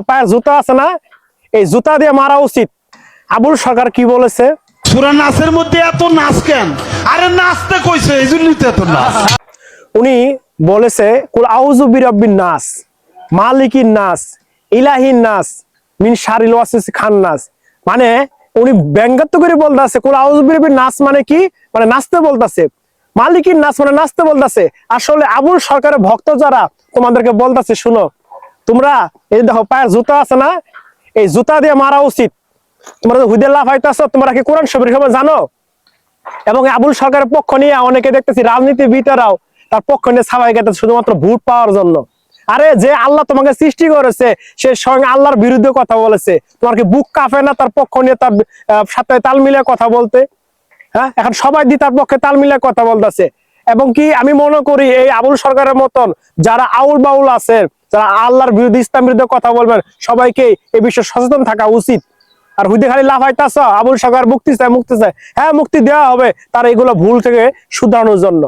পায়ের জুতা আছে না, এই জুতা দিয়ে মারা উচিত। আবুল সরকার কি বলেছে? সূরা নাসের মধ্যে এত নাচ কেন? আরে নাচতে কইছে, এই জন্যই তো এত নাচ। উনি বলেছে কুল আউযু বিরাব্বিন নাস, মালিকিন নাস, ইলাহিন নাস, মিন শারিল ওয়াসওয়াসি খান্নাস। মানে উনি ব্যঙ্গাত্মক করে বলতেছে কুল আউযু বিরাব্বিন নাস মানে কি, মানে নাচতে বলতেছে। মালিকিন নাস মানে নাচতে বলতেছে। আসলে আবুল সরকারের ভক্ত যারা তোমাদেরকে বলতেছে, শুনো তোমরা এই দেখো পায়ের জুতা আছে না, এই জুতা দিয়ে মারা উচিত। তোমরা হুদে লাফাইতেছো, তোমরা কি কোরআন শরীফের খবর জানো? এবং আবুল সরকারের পক্ষ নিয়ে অনেকে দেখতেছি রাজনীতিবিদেরাও তার পক্ষ নিয়ে ছাপাই গেছে শুধুমাত্র ভোট পাওয়ার জন্য। আরে যে আল্লাহ তোমাকে সৃষ্টি করেছে সে স্বয়ং আল্লাহর বিরুদ্ধে কথা বলেছে, তোমার কি বুক কাঁপে না তার পক্ষ নিয়ে তার সাথে তাল মিলিয়ে কথা বলতে? হ্যাঁ, এখন সবাই দিয়ে তার পক্ষে তাল মিলিয়ে কথা বলতেছে। এবং কি আমি মনে করি এই আবুল সরকারের মতন যারা আউল বাউল আছে, যারা আল্লাহর বিরুদ্ধে ইসলাম বিরুদ্ধে কথা বলবেন, সবাইকে এই বিষয়ে সচেতন থাকা উচিত। আর হুইদে খালি লাফাইতাছ আবুল সরকার মুক্তি চায়, মুক্তি চায়। হ্যাঁ, মুক্তি দেওয়া হবে তার এগুলো ভুল থেকে শুধরানোর জন্য।